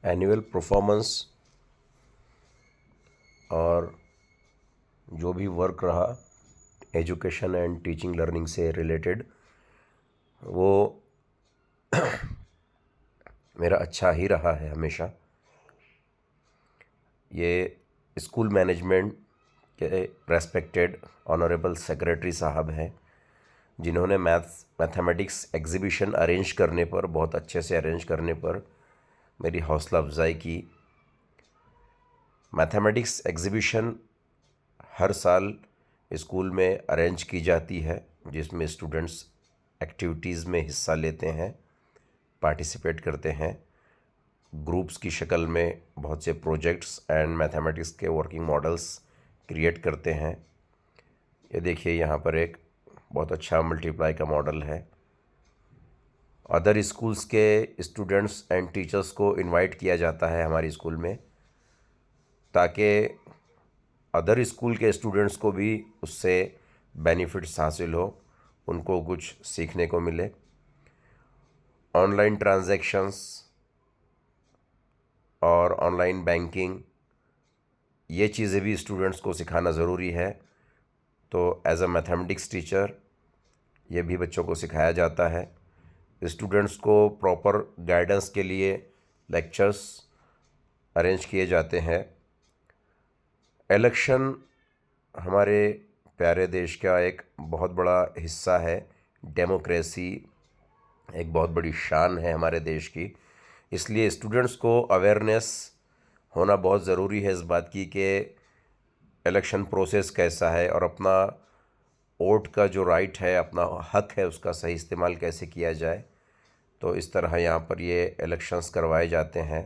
Annual performance और जो भी वर्क रहा एजुकेशन एंड टीचिंग लर्निंग से रिलेटेड, वो मेरा अच्छा ही रहा है हमेशा। ये स्कूल मैनेजमेंट के रेस्पेक्टेड ऑनरेबल सेक्रेटरी साहब हैं, जिन्होंने मैथमेटिक्स एग्जीबिशन अरेंज करने पर, बहुत अच्छे से अरेंज करने पर मेरी हौसला अफजाई की। मैथमेटिक्स एग्जीबिशन हर साल स्कूल में अरेंज की जाती है, जिसमें स्टूडेंट्स एक्टिविटीज़ में हिस्सा लेते हैं, पार्टिसिपेट करते हैं। ग्रुप्स की शक्ल में बहुत से प्रोजेक्ट्स एंड मैथमेटिक्स के वर्किंग मॉडल्स क्रिएट करते हैं। ये देखिए, यहाँ पर एक बहुत अच्छा मल्टीप्लाई का मॉडल है। अदर स्कूल्स के स्टूडेंट्स एंड टीचर्स को इनवाइट किया जाता है हमारी स्कूल में, ताकि अदर स्कूल के स्टूडेंट्स को भी उससे बेनिफिट्स हासिल हो, उनको कुछ सीखने को मिले। ऑनलाइन ट्रांजैक्शंस और ऑनलाइन बैंकिंग, ये चीज़ें भी स्टूडेंट्स को सिखाना ज़रूरी है। तो एज अ मैथमेटिक्स टीचर ये भी बच्चों को सिखाया जाता है। स्टूडेंट्स को प्रॉपर गाइडेंस के लिए लेक्चर्स अरेंज किए जाते हैं। इलेक्शन हमारे प्यारे देश का एक बहुत बड़ा हिस्सा है। डेमोक्रेसी एक बहुत बड़ी शान है हमारे देश की, इसलिए स्टूडेंट्स को अवेयरनेस होना बहुत ज़रूरी है इस बात की कि इलेक्शन प्रोसेस कैसा है और अपना वोट का जो राइट है, अपना हक है, उसका सही इस्तेमाल कैसे किया जाए। तो इस तरह यहाँ पर ये इलेक्शंस करवाए जाते हैं।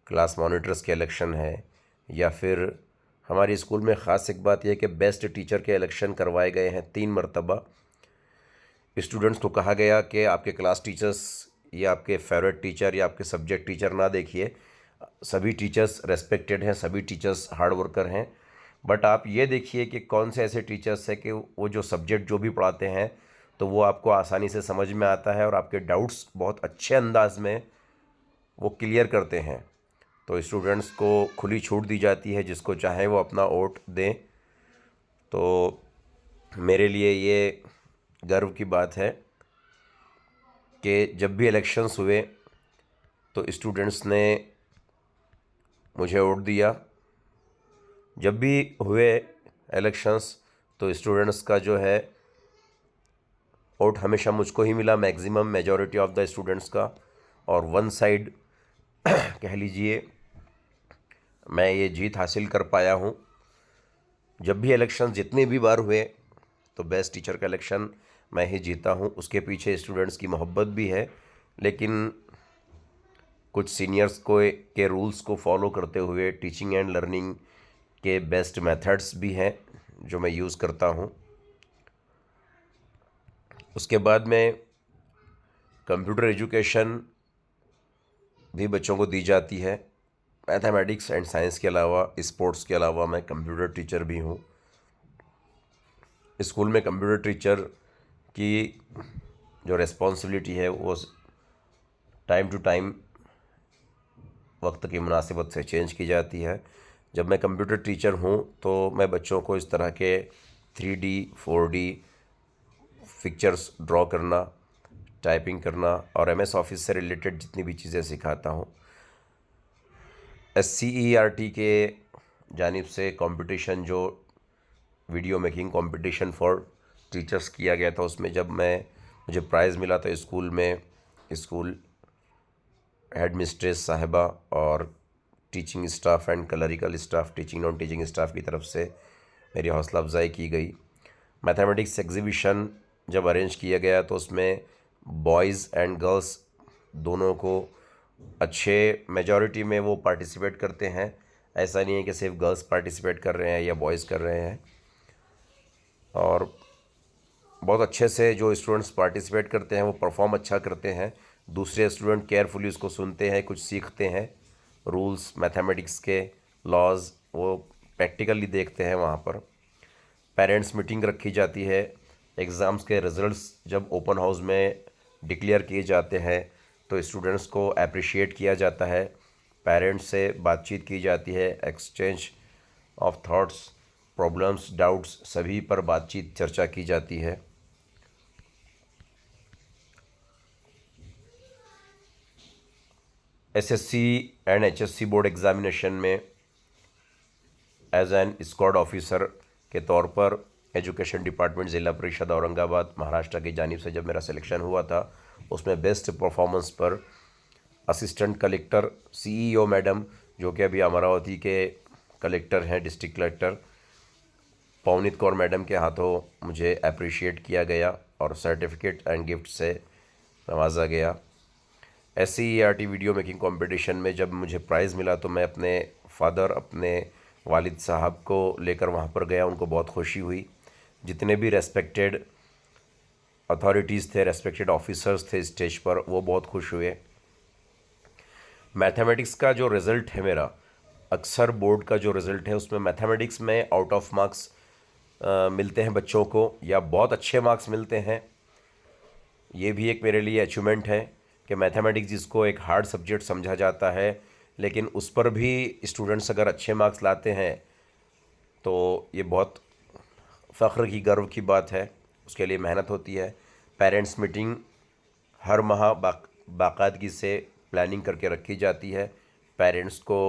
क्लास मॉनिटर्स के इलेक्शन है, या फिर हमारी स्कूल में ख़ास एक बात यह है कि बेस्ट टीचर के इलेक्शन करवाए गए हैं 3 मरतबा। स्टूडेंट्स को कहा गया कि आपके क्लास टीचर्स या आपके फेवरेट टीचर या आपके सब्जेक्ट टीचर ना देखिए, सभी टीचर्स रेस्पेक्टेड हैं, सभी टीचर्स हार्ड वर्कर हैं, बट आप ये देखिए कि कौन से ऐसे टीचर्स हैं कि वो जो सब्जेक्ट जो भी पढ़ाते हैं तो वो आपको आसानी से समझ में आता है और आपके डाउट्स बहुत अच्छे अंदाज में वो क्लियर करते हैं। तो स्टूडेंट्स को खुली छूट दी जाती है, जिसको चाहे वो अपना वोट दें। तो मेरे लिए ये गर्व की बात है कि जब भी इलेक्शंस हुए तो स्टूडेंट्स ने मुझे वोट दिया। जब भी हुए इलेक्शंस तो स्टूडेंट्स का जो है वोट हमेशा मुझको ही मिला, maximum majority of the students का। और वन साइड कह लीजिए मैं ये जीत हासिल कर पाया हूँ। जब भी इलेक्शन जितने भी बार हुए तो बेस्ट टीचर का इलेक्शन मैं ही जीता हूँ। उसके पीछे स्टूडेंट्स की मोहब्बत भी है, लेकिन कुछ सीनियर्स को के रूल्स को फॉलो करते हुए टीचिंग एंड लर्निंग के बेस्ट मेथड्स भी हैं जो मैं यूज़ करता हूँ। उसके बाद में कंप्यूटर एजुकेशन भी बच्चों को दी जाती है। मैथमेटिक्स एंड साइंस के अलावा, स्पोर्ट्स के अलावा मैं कंप्यूटर टीचर भी हूँ। स्कूल में कंप्यूटर टीचर की जो रिस्पॉन्सिबिलिटी है वो टाइम टू टाइम वक्त की मुनासिबत से चेंज की जाती है। जब मैं कंप्यूटर टीचर हूँ तो मैं बच्चों को इस तरह के 3D 4D पिक्चर्स ड्रॉ करना, टाइपिंग करना और MS ऑफिस से रिलेटेड जितनी भी चीज़ें सिखाता हूँ। SCERT के जानिब से कंपटीशन, जो video making competition for teachers किया गया था, उसमें जब मुझे प्राइज़ मिला तो स्कूल हेड मिस्ट्रेस साहिबा और teaching staff and clerical staff, teaching non teaching staff की तरफ से मेरी हौसला अफजाई की गई। मैथमेटिक्स एग्जीबिशन जब अरेंज किया गया तो उसमें बॉयज़ एंड गर्ल्स दोनों को अच्छे मेजॉरिटी में वो पार्टिसिपेट करते हैं। ऐसा नहीं है कि सिर्फ गर्ल्स पार्टिसिपेट कर रहे हैं या बॉयज़ कर रहे हैं। और बहुत अच्छे से जो स्टूडेंट्स पार्टिसिपेट करते हैं वो परफॉर्म अच्छा करते हैं। दूसरे स्टूडेंट केयरफुली उसको सुनते हैं, कुछ सीखते हैं। रूल्स, मैथमेटिक्स के लॉज वो प्रैक्टिकली देखते हैं वहाँ पर। पेरेंट्स मीटिंग रखी जाती है। एग्ज़ाम्स के रिज़ल्ट्स जब ओपन हाउस में डिक्लेयर किए जाते हैं तो स्टूडेंट्स को अप्रिशिएट किया जाता है, पेरेंट्स से बातचीत की जाती है, exchange of thoughts, problems, doubts सभी पर बातचीत चर्चा की जाती है। SSC and HSC board examination में एज एन स्क्वाड ऑफिसर के तौर पर एजुकेशन डिपार्टमेंट ज़िला परिषद औरंगाबाद महाराष्ट्र की जानिब से जब मेरा सिलेक्शन हुआ था, उसमें बेस्ट परफॉर्मेंस पर असिस्टेंट कलेक्टर सीईओ मैडम, जो कि अभी अमरावती के कलेक्टर हैं, district collector Pavneet Kaur madam के हाथों मुझे अप्रिशिएट किया गया और सर्टिफिकेट एंड गिफ्ट से नवाजा गया। SCERT वीडियो मेकिंग कंपटीशन में जब मुझे प्राइज़ मिला तो मैं अपने फादर, अपने वालिद साहब को लेकर वहाँ पर गया। उनको बहुत खुशी हुई। जितने भी रेस्पेक्टेड अथॉरिटीज़ थे, रेस्पेक्टेड ऑफिसर्स थे स्टेज पर, वो बहुत खुश हुए। मैथमेटिक्स का जो रिज़ल्ट है मेरा, अक्सर बोर्ड का जो रिज़ल्ट है उसमें मैथमेटिक्स में आउट ऑफ मार्क्स मिलते हैं बच्चों को, या बहुत अच्छे मार्क्स मिलते हैं। ये भी एक मेरे लिए अचीवमेंट है कि मैथमेटिक्स जिसको एक हार्ड सब्जेक्ट समझा जाता है, लेकिन उस पर भी स्टूडेंट्स अगर अच्छे मार्क्स लाते हैं तो ये बहुत फ़ख्र की, गर्व की बात है। उसके लिए मेहनत होती है। पेरेंट्स मीटिंग हर माह बाकायदगी से प्लानिंग करके रखी जाती है। पेरेंट्स को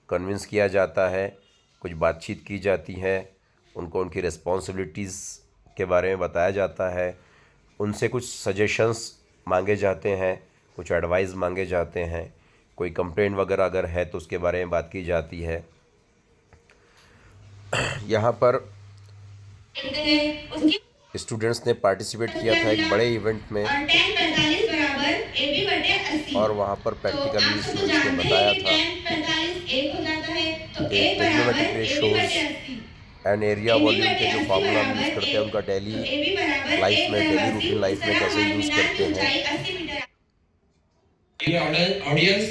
कन्विंस किया जाता है, कुछ बातचीत की जाती है, उनको उनकी रिस्पॉन्सिबिलिटीज़ के बारे में बताया जाता है, उनसे कुछ सजेशंस मांगे जाते हैं, कुछ एडवाइस मांगे जाते हैं, कोई कंप्लेंट वगैरह अगर है तो उसके बारे में बात की जाती है। यहाँ पर स्टूडेंट्स ने पार्टिसिपेट किया था एक बड़े इवेंट में, और वहाँ पर प्रैक्टिकली स्टूडेंट्स ने बताया था कि trigonometric ratios and area volume के जो फार्मूला हम यूज़ करते हैं उनका डेली लाइफ में, डेली रूटीन लाइफ में कैसे यूज़ करते हैं। ऑडियंस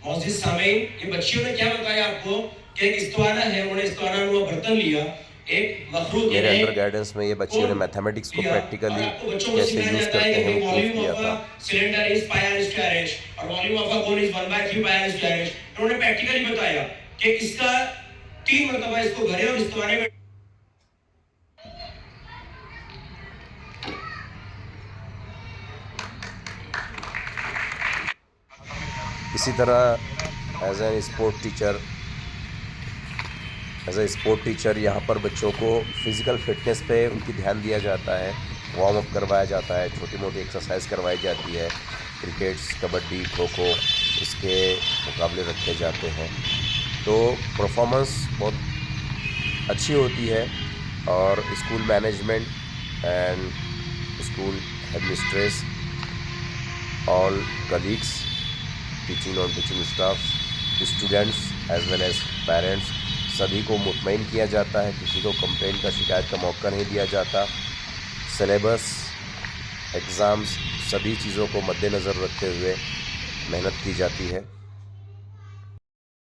मौजूद सामीन, ये बच्चियों ने क्या बताया आपको कि एक इस्तवाना है, उन्होंने इस्तवाना नुमा बर्तन लिया, एक मखरूत मेरे अंडर गाइडेंस में ये बच्चियों ने मैथमेटिक्स को प्रैक्टिकली कैसे यूज़ करते हैं वो प्रूव किया था। Cylinder is pi r square h और volume of a cone is 1/3 pi r square h. उन्होंने प्रैक्टिकली बताया कि इसका 3 मरतबा इसको भरे और इस्तवाने में इसी तरह एज ए स्पोर्ट टीचर यहाँ पर बच्चों को फिज़िकल फिटनेस पे उनकी ध्यान दिया जाता है, वार्म अप करवाया जाता है, छोटी मोटी एक्सरसाइज करवाई जाती है, क्रिकेट्स, कबड्डी, खो खो इसके मुकाबले रखे जाते हैं। तो परफॉर्मेंस बहुत अच्छी होती है और school management and school administrators, all colleagues, teaching और teaching staff, students as well as parents, सभी को मुतमईन किया जाता है। किसी को कंप्लेंट का, शिकायत का मौका नहीं दिया जाता। सिलेबस, एग्ज़ाम्स, सभी चीज़ों को मद्देनज़र रखते हुए मेहनत की जाती है।